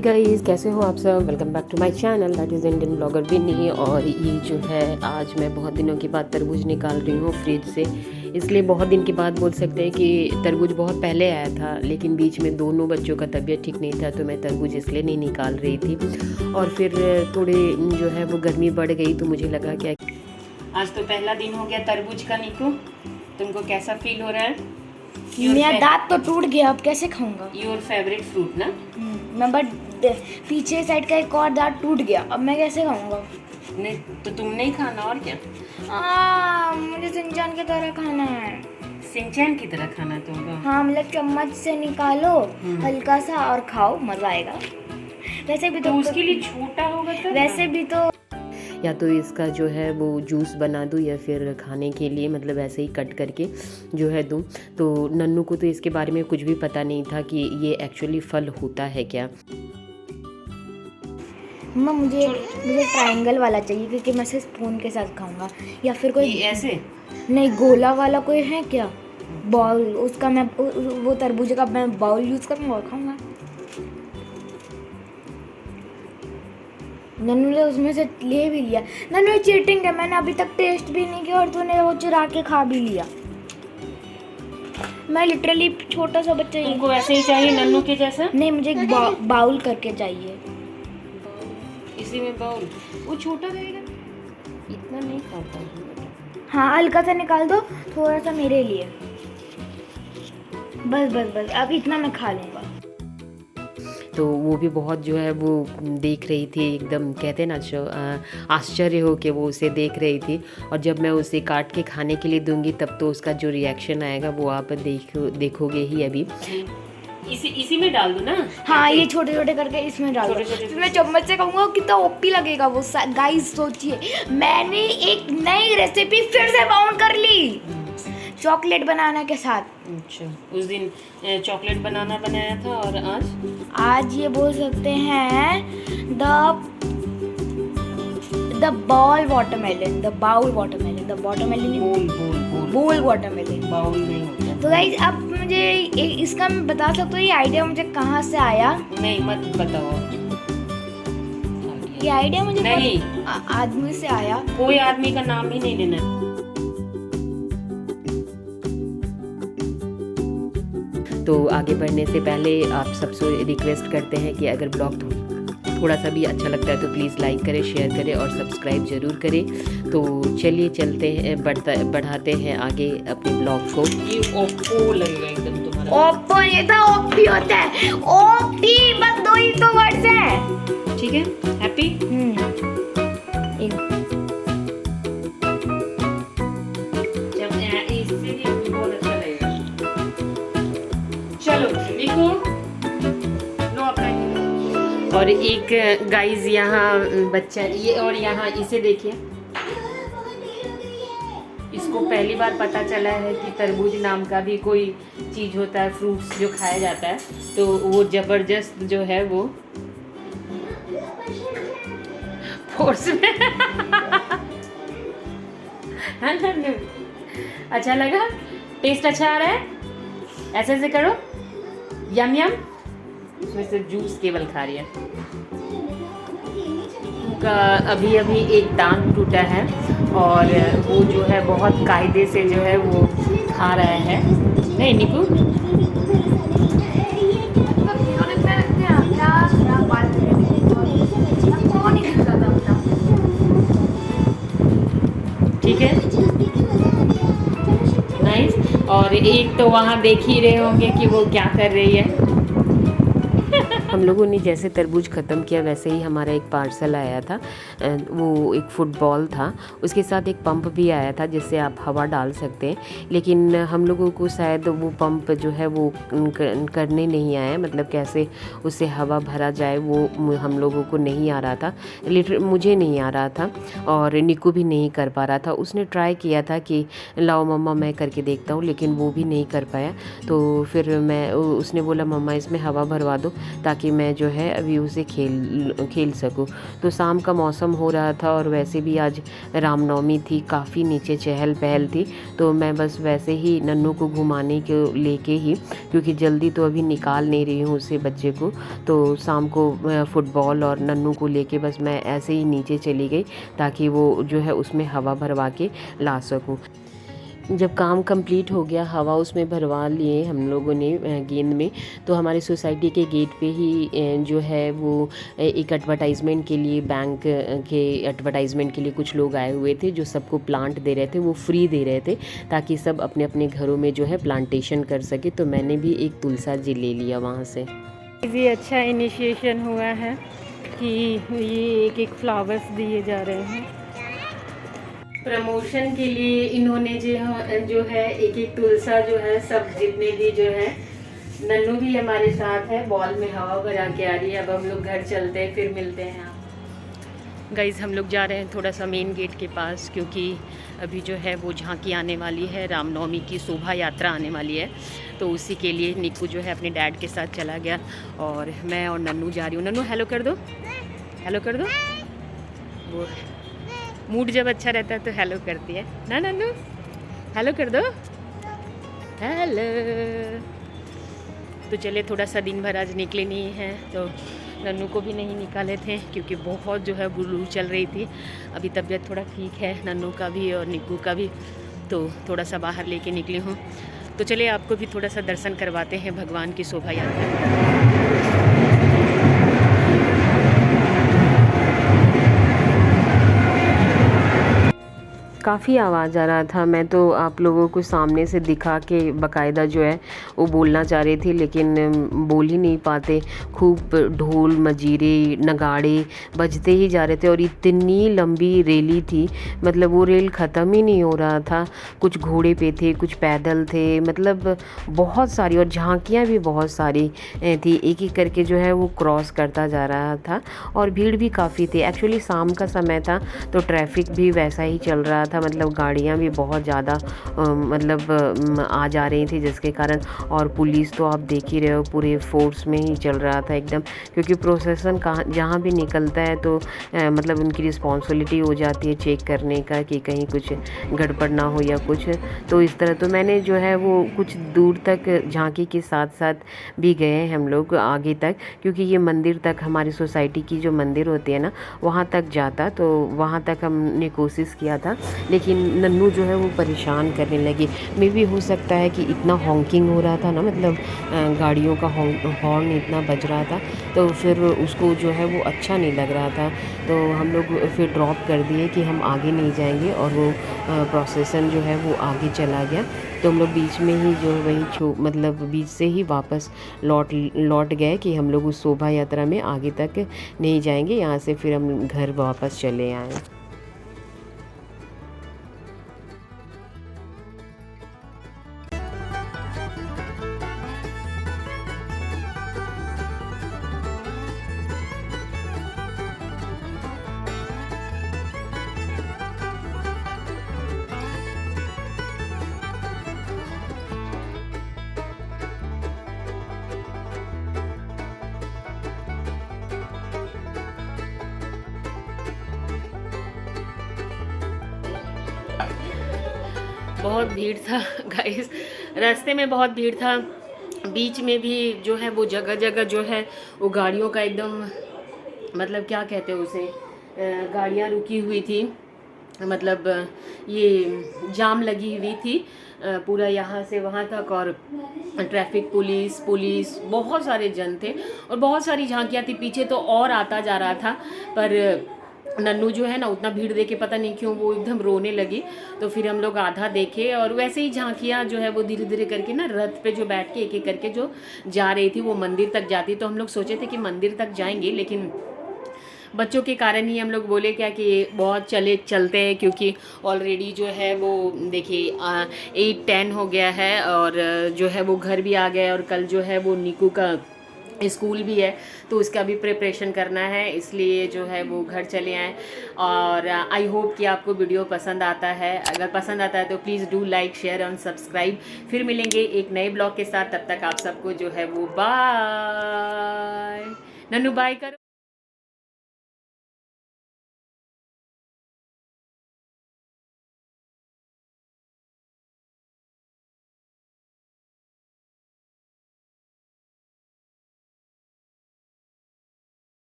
Hey guys, कैसे हो आप सब। Welcome back to my channel that is Indian blogger Vini. और ये जो है आज मैं बहुत दिनों के बाद तरबूज निकाल रही हूँ फ्रिज से। इसलिए बहुत दिन के बाद बोल सकते हैं कि तरबूज बहुत पहले आया था, लेकिन बीच में दोनों बच्चों का तबीयत ठीक नहीं था, तो मैं तरबूज इसलिए नहीं निकाल रही थी। और फिर थोड़ी जो है वो गर्मी बढ़ गई, तो मुझे लगा क्या आज तो पहला दिन हो गया तरबूज का। निकू, तुमको कैसा फील हो रहा है? मेरा दांत तो टूट गया, अब कैसे खाऊंगा। योर फेवरेट फ्रूट ना। मैं बट पीछे साइड का एक और दांत टूट गया, अब मैं कैसे खाऊंगा। नहीं तो तुम नहीं खाना और क्या। मुझे सिंचान की तरह खाना है। सिंचैन की तरह खाना है तुमको। हाँ, मतलब चम्मच से निकालो हल्का सा और खाओ, मजा आएगा। वैसे भी तो उसके लिए छोटा होगा तो वैसे भी तो या तो इसका जो है वो जूस बना दूँ या फिर खाने के लिए मतलब ऐसे ही कट करके जो है दूँ। तो नन्नू को तो इसके बारे में कुछ भी पता नहीं था कि ये एक्चुअली फल होता है क्या। मम्मा मुझे ट्रायंगल वाला चाहिए, क्योंकि मैं इसे स्पून के साथ खाऊंगा। या फिर कोई ऐसे नहीं, गोला वाला कोई है क्या बाउल, उसका मैं वो तरबूज का मैं बाउल यूज करूँगा और खाऊंगा। नन्नू ने उसमें से ले भी लिया। नन्नू चीटिंग है, मैंने अभी तक टेस्ट भी नहीं किया और तूने वो चुरा के खा भी लिया। मैं लिटरली छोटा सा बच्चा। तुमको ऐसे ही चाहिए नन्नू के जैसा? नहीं, मुझे एक बाउल करके चाहिए। इसी में बाउल वो छोटा रहेगा, इतना नहीं खाता हूँ। हाँ, हल्का सा निकाल दो, थोड़ा सा मेरे लिए। बस बस बस, अब इतना मैं खा लूँगा। तो वो भी बहुत जो है वो देख रही थी, एकदम कहते हैं ना आश्चर्य हो के वो उसे देख रही थी। और जब मैं उसे काट के खाने के लिए दूंगी तब तो उसका जो रिएक्शन आएगा वो आप देखोगे ही। अभी इसी में डाल दूँ ना? हाँ, ये छोटे छोटे करके इसमें डाल दो। फिर मैं चम्मच से खाऊंगा, कितना ओपी लगेगा वो। गाइस सोचिए, मैंने एक नई रेसिपी फिर से फाउंड कर ली, चॉकलेट बनाना के साथ। अच्छा, उस दिन चॉकलेट बनाना बनाया था और आज ये बोल सकते हैं the bowl watermelon, the bowl watermelon, the watermelon बोल वाटरमेलन। बाउल नहीं होता। तो गाइस, अब मुझे इसका मैं बता सकते हो ये आइडिया मुझे कहाँ से आया? नहीं मत बताओ। ये आइडिया मुझे नहीं आदमी से आया। कोई आदमी का नाम ही नहीं लेना। तो आगे बढ़ने से पहले आप सबसे रिक्वेस्ट करते हैं कि अगर ब्लॉग थोड़ा सा भी अच्छा लगता है तो प्लीज़ लाइक करें, शेयर करें और सब्सक्राइब ज़रूर करें। तो चलिए चलते हैं, बढ़ाते हैं आगे अपने ब्लॉग को। ये ओप्पो लगेगा एकदम तुम्हारा। ओप्पो ये तो ओपी होता है, ओपी बस दो ही तो वर्ड्स हैं। ठीक है, हैप्पी। और एक गाइस यहाँ बच्चा ये, और यहाँ इसे देखिए, इसको पहली बार पता चला है कि तरबूज नाम का भी कोई चीज़ होता है, फ्रूट्स जो खाया जाता है। तो वो ज़बरदस्त जो है वो फोर्स में अच्छा लगा, टेस्ट अच्छा आ रहा है। ऐसे ऐसे करो, यम यम। उसमें से जूस केवल खा रही है। का अभी एक दांत टूटा है और वो जो है बहुत कायदे से जो है वो खा रहा है। नहीं निकू, ठीक है, नाइस। और एक तो वहाँ देख ही रहे होंगे कि वो क्या कर रही है। हम लोगों ने जैसे तरबूज ख़त्म किया वैसे ही हमारा एक पार्सल आया था। वो एक फुटबॉल था, उसके साथ एक पंप भी आया था जिससे आप हवा डाल सकते हैं। लेकिन हम लोगों को शायद वो पंप जो है वो करने नहीं आया, मतलब कैसे उससे हवा भरा जाए वो हम लोगों को नहीं आ रहा था। मुझे नहीं आ रहा था और निकू भी नहीं कर पा रहा था। उसने ट्राई किया था कि लाओ मम्मा मैं करके देखता हूँ, लेकिन वो भी नहीं कर पाया। तो फिर उसने बोला मम्मा इसमें हवा भरवा दो ताकि ताकि मैं जो है अभी उसे खेल सकूं। तो शाम का मौसम हो रहा था और वैसे भी आज रामनवमी थी, काफ़ी नीचे चहल पहल थी, तो मैं बस वैसे ही नन्नू को घुमाने के लेके ही, क्योंकि जल्दी तो अभी निकाल नहीं रही हूँ उसे बच्चे को, तो शाम को फुटबॉल और नन्नू को लेके बस मैं ऐसे ही नीचे चली गई ताकि वो जो है उसमें हवा भरवा के ला सकूँ। जब काम कंप्लीट हो गया, हवा उसमें भरवा लिए हम लोगों ने गेंद में, तो हमारी सोसाइटी के गेट पे ही जो है वो एक एडवर्टाइजमेंट के लिए, बैंक के एडवर्टाइजमेंट के लिए कुछ लोग आए हुए थे जो सबको प्लांट दे रहे थे, वो फ्री दे रहे थे ताकि सब अपने अपने घरों में जो है प्लांटेशन कर सके। तो मैंने भी एक तुलसा जी ले लिया वहाँ से। ये अच्छा इनिशिएशन हुआ है कि ये एक एक फ्लावर्स दिए जा रहे हैं प्रमोशन के लिए। इन्होंने जो है एक एक तुलसा जो है सब जितने भी जो है, नन्नू भी हमारे साथ है, बॉल में हवा भरा के आ रही है। अब हम लोग घर चलते हैं, फिर मिलते हैं। गाइज़ हम लोग जा रहे हैं थोड़ा सा मेन गेट के पास, क्योंकि अभी जो है वो झांकी आने वाली है, रामनवमी की शोभा यात्रा आने वाली है, तो उसी के लिए निक्कू जो है अपने डैड के साथ चला गया और मैं और नन्नू जा रही हूँ। नन्नू हेलो कर दो, हेलो कर दो। वो मूड जब अच्छा रहता है तो हेलो करती है ना नन्नू, हेलो कर दो, हेलो। तो चले, थोड़ा सा दिन भर आज निकले नहीं हैं, तो नन्नू को भी नहीं निकाले थे क्योंकि बहुत जो है लू चल रही थी। अभी तबीयत थोड़ा ठीक है नन्नू का भी और निक्कू का भी, तो थोड़ा सा बाहर लेके निकली हूँ। तो चलिए आपको भी थोड़ा सा दर्शन करवाते हैं भगवान की शोभा यात्रा। काफ़ी आवाज़ आ रहा था, मैं तो आप लोगों को सामने से दिखा के बाकायदा जो है वो बोलना चाह रही थी, लेकिन बोल ही नहीं पाते। खूब ढोल मजीरे नगाड़े बजते ही जा रहे थे और इतनी लंबी रैली थी, मतलब वो रेल ख़त्म ही नहीं हो रहा था। कुछ घोड़े पे थे, कुछ पैदल थे, मतलब बहुत सारी, और झांकियाँ भी बहुत सारी थी, एक एक करके जो है वो क्रॉस करता जा रहा था और भीड़ भी काफ़ी थी। एक्चुअली शाम का समय था तो ट्रैफिक भी वैसा ही चल रहा था, मतलब गाड़ियाँ भी बहुत ज़्यादा मतलब आ जा रही थी, जिसके कारण, और पुलिस तो आप देख ही रहे हो पूरे फोर्स में ही चल रहा था एकदम, क्योंकि प्रोसेसन कहाँ जहाँ भी निकलता है तो मतलब उनकी रिस्पॉन्सिबिलिटी हो जाती है चेक करने का कि कहीं कुछ गड़बड़ ना हो या कुछ। तो इस तरह तो मैंने जो है वो कुछ दूर तक झांकी के साथ साथ भी गए हम लोग आगे तक, क्योंकि ये मंदिर तक, हमारी सोसाइटी की जो मंदिर होती है ना, वहाँ तक जाता, तो वहाँ तक हमने कोशिश किया था, लेकिन नन्नू जो है वो परेशान करने लगी। मे भी हो सकता है कि इतना हॉन्किंग हो रहा था ना, मतलब गाड़ियों का हॉर्न इतना बज रहा था, तो फिर उसको जो है वो अच्छा नहीं लग रहा था। तो हम लोग फिर ड्रॉप कर दिए कि हम आगे नहीं जाएंगे, और वो प्रोसेसन जो है वो आगे चला गया। तो हम लोग बीच में ही जो वही मतलब बीच से ही वापस लौट गए कि हम लोग उस शोभा यात्रा में आगे तक नहीं जाएंगे, यहाँ से फिर हम घर वापस चले आए। बहुत भीड़ था गाइस, रास्ते में बहुत भीड़ था, बीच में भी जो है वो जगह जगह जो है वो गाड़ियों का एकदम, मतलब क्या कहते हैं उसे, गाड़ियाँ रुकी हुई थी, मतलब ये जाम लगी हुई थी पूरा यहाँ से वहाँ तक, और ट्रैफिक पुलिस बहुत सारे जन थे और बहुत सारी झांकियाँ थी। पीछे तो और आता जा रहा था, पर नन्नू जो है ना उतना भीड़ देखे पता नहीं क्यों वो एकदम रोने लगी। तो फिर हम लोग आधा देखे, और वैसे ही झांकियाँ जो है वो धीरे धीरे करके ना रथ पे जो बैठ के एक एक करके जो जा रही थी वो मंदिर तक जाती। तो हम लोग सोचे थे कि मंदिर तक जाएंगे, लेकिन बच्चों के कारण ही हम लोग बोले क्या कि बहुत चलते हैं, क्योंकि ऑलरेडी जो है वो देखिए 8-10 हो गया है, और जो है वो घर भी आ गया, और कल जो है वो निक्कू का स्कूल भी है तो उसका भी प्रिपरेशन करना है, इसलिए जो है वो घर चले आए। और आई होप कि आपको वीडियो पसंद आता है। अगर पसंद आता है तो please do like, share and subscribe. फिर मिलेंगे एक नए ब्लॉग के साथ, तब तक आप सबको जो है वो बाय। नन्नू बाय करो।